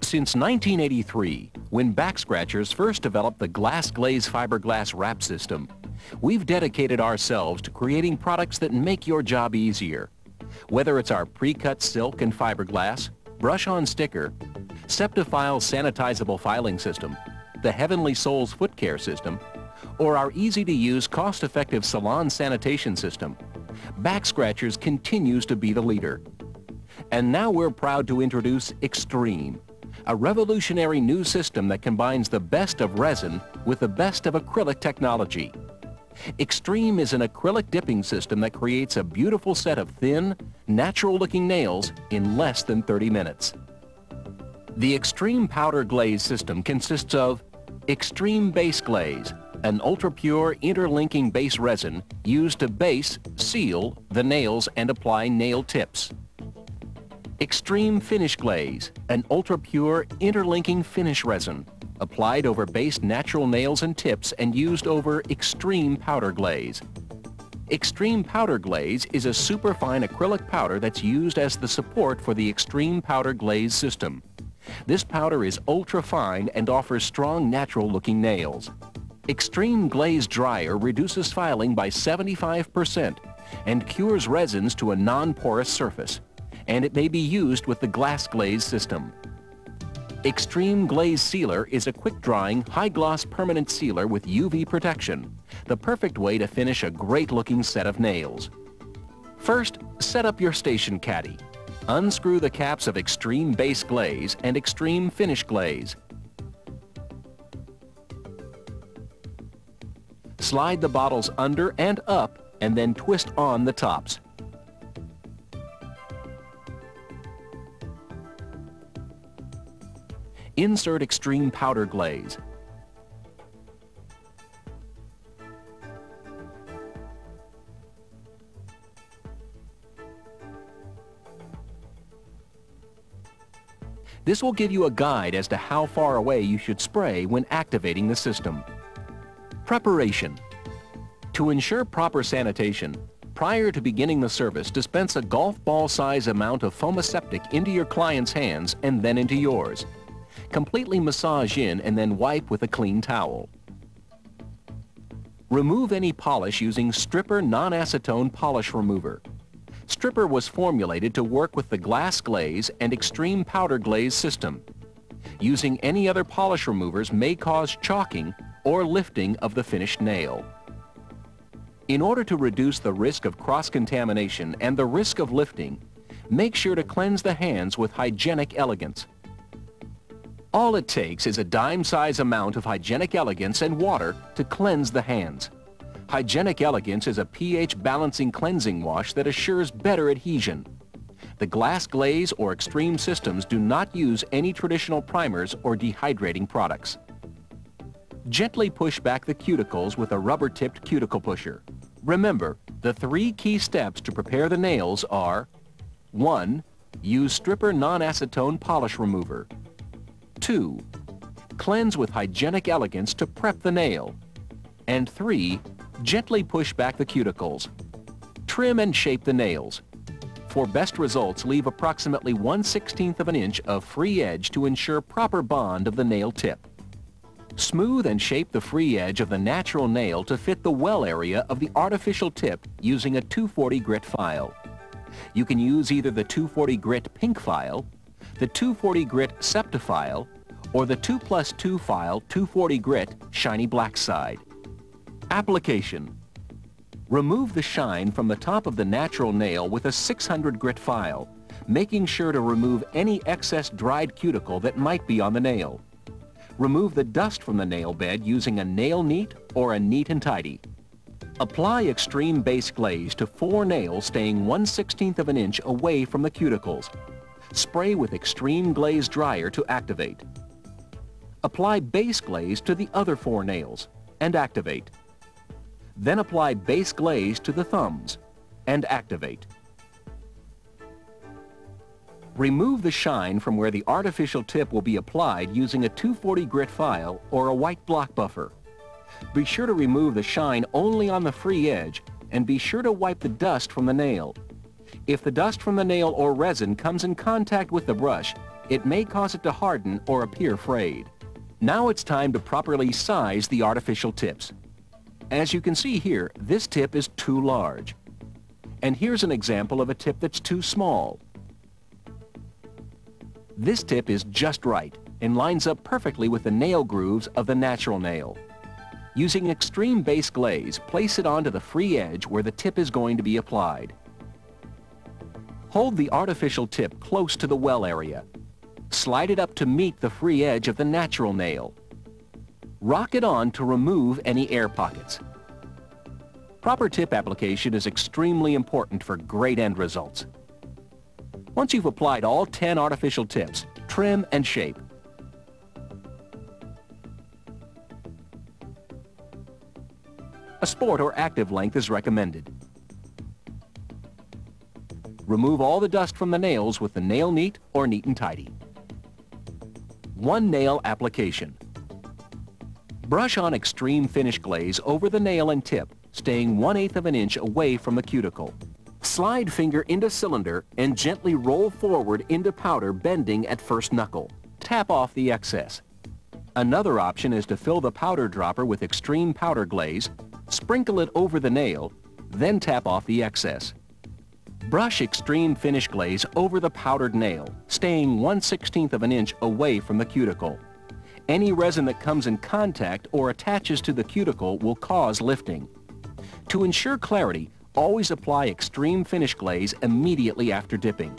Since 1983, when Backscratchers first developed the glass glaze fiberglass wrap system, we've dedicated ourselves to creating products that make your job easier. Whether it's our pre-cut silk and fiberglass, brush-on sticker, Septifile sanitizable filing system, the Heavenly Souls foot care system, or our easy-to-use, cost-effective salon sanitation system, Backscratchers continues to be the leader. And now we're proud to introduce Extreme, a revolutionary new system that combines the best of resin with the best of acrylic technology. Extreme is an acrylic dipping system that creates a beautiful set of thin, natural-looking nails in less than 30 minutes. The Extreme Powder Glaze system consists of Extreme Base Glaze, an ultra-pure interlinking base resin used to base, seal the nails and apply nail tips. Extreme Finish Glaze, an ultra-pure interlinking finish resin, applied over based natural nails and tips and used over Extreme Powder Glaze. Extreme Powder Glaze is a superfine acrylic powder that's used as the support for the Extreme Powder Glaze system. This powder is ultra-fine and offers strong natural-looking nails. Extreme Glaze Dryer reduces filing by 75% and cures resins to a non-porous surface, and it may be used with the glass glaze system. Extreme Glaze Sealer is a quick-drying, high-gloss permanent sealer with UV protection, the perfect way to finish a great-looking set of nails. First, set up your station caddy. Unscrew the caps of Extreme Base Glaze and Extreme Finish Glaze. Slide the bottles under and up and then twist on the tops. Insert Extreme Powder Glaze. This will give you a guide as to how far away you should spray when activating the system. Preparation. To ensure proper sanitation, prior to beginning the service, dispense a golf ball size amount of foamoseptic into your client's hands and then into yours. Completely massage in and then wipe with a clean towel. Remove any polish using Stripper non-acetone polish remover. Stripper was formulated to work with the glass glaze and Extreme Powder Glaze system. Using any other polish removers may cause chalking or lifting of the finished nail. In order to reduce the risk of cross-contamination and the risk of lifting, make sure to cleanse the hands with hygienic elegance. All it takes is a dime-size amount of hygienic elegance and water to cleanse the hands. Hygienic Elegance is a pH balancing cleansing wash that assures better adhesion. The glass glaze or Extreme systems do not use any traditional primers or dehydrating products. Gently push back the cuticles with a rubber-tipped cuticle pusher. Remember, the 3 key steps to prepare the nails are: 1. Use Stripper non-acetone polish remover. 2. Cleanse with Hygienic Elegance to prep the nail. And 3. Gently push back the cuticles. Trim and shape the nails. For best results, leave approximately 1/16 of an inch of free edge to ensure proper bond of the nail tip. Smooth and shape the free edge of the natural nail to fit the well area of the artificial tip using a 240 grit file. You can use either the 240 grit pink file, the 240 grit Septifile, or the 2+2 file 240 grit shiny black side. Application. Remove the shine from the top of the natural nail with a 600 grit file, making sure to remove any excess dried cuticle that might be on the nail. Remove the dust from the nail bed using a nail neat or a neat and tidy. Apply Extreme Base Glaze to 4 nails staying 1/16 of an inch away from the cuticles. Spray with Extreme Glaze Dryer to activate. Apply Base Glaze to the other 4 nails and activate. Then apply Base Glaze to the thumbs and activate. Remove the shine from where the artificial tip will be applied using a 240 grit file or a white block buffer. Be sure to remove the shine only on the free edge and be sure to wipe the dust from the nail. If the dust from the nail or resin comes in contact with the brush, it may cause it to harden or appear frayed. Now it's time to properly size the artificial tips. As you can see here, this tip is too large. And here's an example of a tip that's too small. This tip is just right and lines up perfectly with the nail grooves of the natural nail. Using extreme base glaze, place it onto the free edge where the tip is going to be applied. Hold the artificial tip close to the well area. Slide it up to meet the free edge of the natural nail. Rock it on to remove any air pockets. Proper tip application is extremely important for great end results. Once you've applied all 10 artificial tips, trim and shape. A sport or active length is recommended. Remove all the dust from the nails with the nail neat or neat and tidy. One nail application. Brush on extreme finish glaze over the nail and tip, staying 1/8 of an inch away from the cuticle. Slide finger into cylinder and gently roll forward into powder, bending at first knuckle. Tap off the excess. Another option is to fill the powder dropper with extreme powder glaze, sprinkle it over the nail, then tap off the excess. Brush extreme finish glaze over the powdered nail, staying 1/16 of an inch away from the cuticle. Any resin that comes in contact or attaches to the cuticle will cause lifting. To ensure clarity, always apply extreme finish glaze immediately after dipping.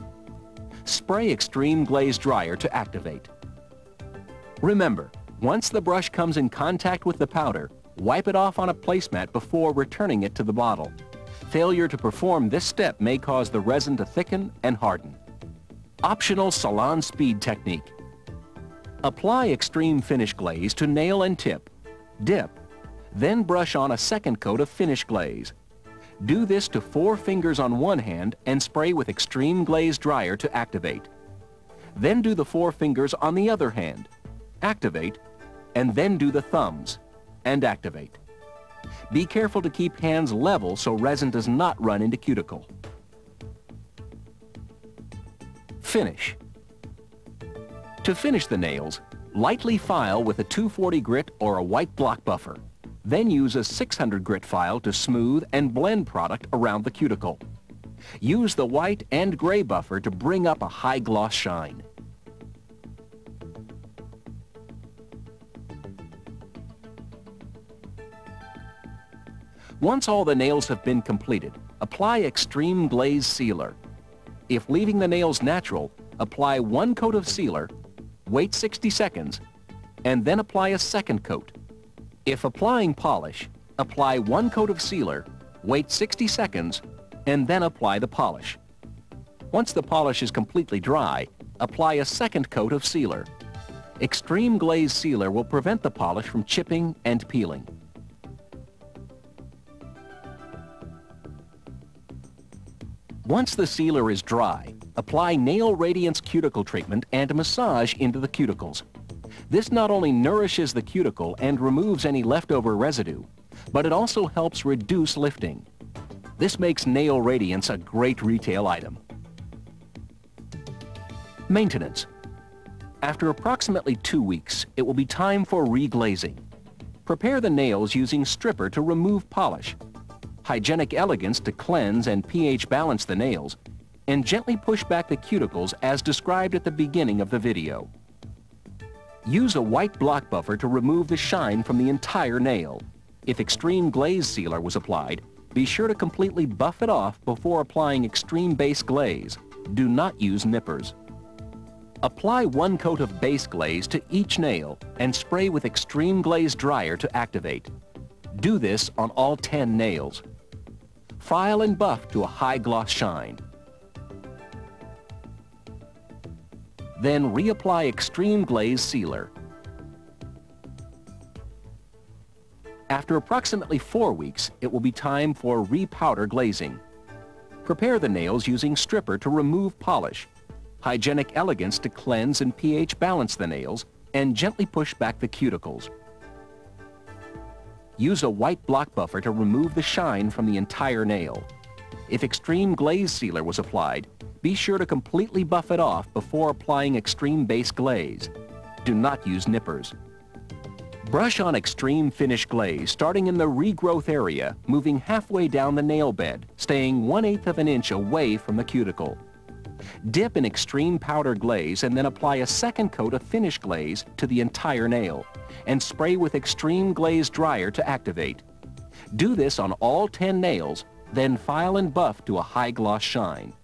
Spray extreme glaze dryer to activate. Remember, once the brush comes in contact with the powder, wipe it off on a placemat before returning it to the bottle. Failure to perform this step may cause the resin to thicken and harden. Optional salon speed technique. Apply extreme finish glaze to nail and tip. Dip. Then brush on a second coat of finish glaze. Do this to 4 fingers on one hand and spray with extreme glaze dryer to activate. Then do the 4 fingers on the other hand. Activate, and then do the thumbs, and activate. Be careful to keep hands level so resin does not run into cuticle. Finish. To finish the nails, lightly file with a 240 grit or a white block buffer. Then use a 600 grit file to smooth and blend product around the cuticle. Use the white and gray buffer to bring up a high gloss shine. Once all the nails have been completed, apply extreme glaze sealer. If leaving the nails natural, apply 1 coat of sealer, wait 60 seconds, and then apply a second coat. If applying polish, apply 1 coat of sealer, wait 60 seconds, and then apply the polish. Once the polish is completely dry, apply a second coat of sealer. Extreme glaze sealer will prevent the polish from chipping and peeling. Once the sealer is dry, apply Nail Radiance cuticle treatment and massage into the cuticles. This not only nourishes the cuticle and removes any leftover residue, but it also helps reduce lifting. This makes Nail Radiance a great retail item. Maintenance. After approximately 2 weeks, it will be time for reglazing. Prepare the nails using stripper to remove polish, hygienic elegance to cleanse and pH balance the nails, and gently push back the cuticles as described at the beginning of the video. Use a white block buffer to remove the shine from the entire nail. If extreme glaze sealer was applied, be sure to completely buff it off before applying extreme base glaze. Do not use nippers. Apply 1 coat of base glaze to each nail and spray with extreme glaze dryer to activate. Do this on all 10 nails. File and buff to a high gloss shine. Then reapply extreme glaze sealer. After approximately 4 weeks, it will be time for repowder glazing. Prepare the nails using stripper to remove polish, hygienic elegance to cleanse and pH balance the nails, and gently push back the cuticles. Use a white block buffer to remove the shine from the entire nail. If extreme glaze sealer was applied, be sure to completely buff it off before applying extreme base glaze. Do not use nippers. Brush on extreme finish glaze starting in the regrowth area, moving halfway down the nail bed, staying 1/8 of an inch away from the cuticle. Dip in extreme powder glaze and then apply a second coat of finish glaze to the entire nail and spray with extreme glaze dryer to activate. Do this on all 10 nails, then file and buff to a high gloss shine.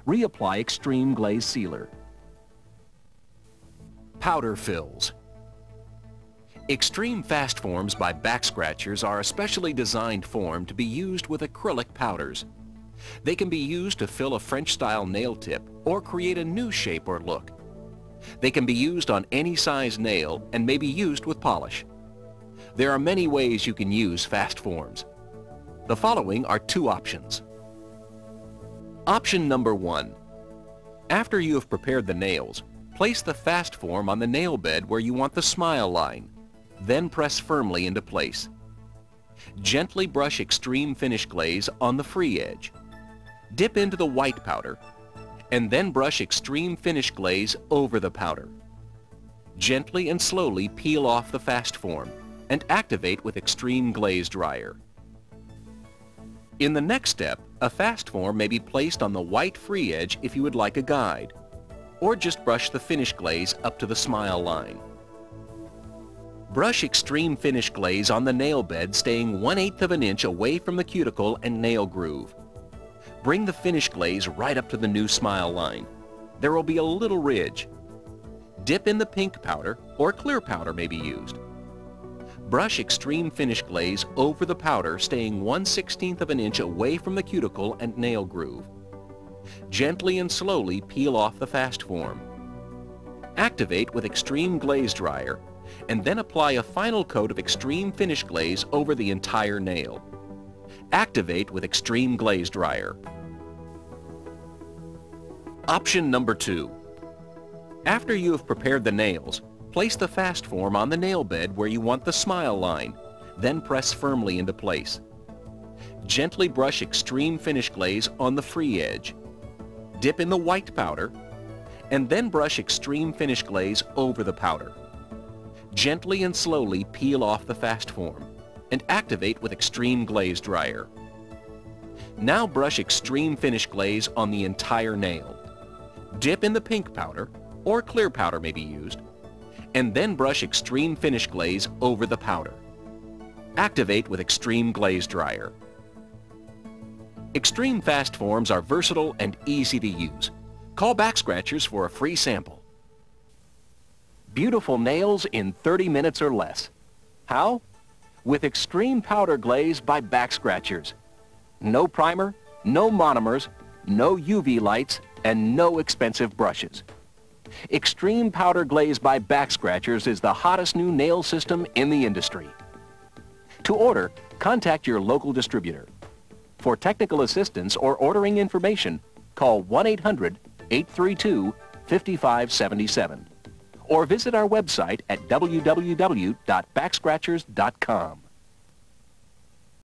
Reapply extreme glaze sealer. Powder fills. Extreme fast forms by Backscratchers are a specially designed form to be used with acrylic powders. They can be used to fill a French-style nail tip or create a new shape or look. They can be used on any size nail and may be used with polish. There are many ways you can use fast forms. The following are 2 options. Option number 1. After you have prepared the nails, place the fast form on the nail bed where you want the smile line. Then press firmly into place. Gently brush extreme finish glaze on the free edge. Dip into the white powder, and then brush extreme finish glaze over the powder. Gently and slowly peel off the fast form and activate with extreme glaze dryer. In the next step, a fast form may be placed on the white free edge if you would like a guide, or just brush the finish glaze up to the smile line. Brush extreme finish glaze on the nail bed staying 1/8 of an inch away from the cuticle and nail groove. Bring the finish glaze right up to the new smile line. There will be a little ridge. Dip in the pink powder or clear powder may be used. Brush extreme finish glaze over the powder staying 1/16 of an inch away from the cuticle and nail groove. Gently and slowly peel off the fast form. Activate with extreme glaze dryer and then apply a final coat of extreme finish glaze over the entire nail. Activate with extreme glaze dryer. Option number 2. After you have prepared the nails, place the fast form on the nail bed where you want the smile line, then press firmly into place. Gently brush extreme finish glaze on the free edge. Dip in the white powder, and then brush extreme finish glaze over the powder. Gently and slowly peel off the fast form and activate with extreme glaze dryer. Now brush extreme finish glaze on the entire nail. Dip in the pink powder, or clear powder may be used, and then brush extreme finish glaze over the powder. Activate with extreme glaze dryer. Extreme fast forms are versatile and easy to use. Call Backscratchers for a free sample. Beautiful nails in 30 minutes or less. How? With extreme powder glaze by Backscratchers. No primer, no monomers, no UV lights, and no expensive brushes. Extreme powder glaze by Backscratchers is the hottest new nail system in the industry. To order, contact your local distributor. For technical assistance or ordering information, call 1-800-832-5577 or visit our website at www.backscratchers.com.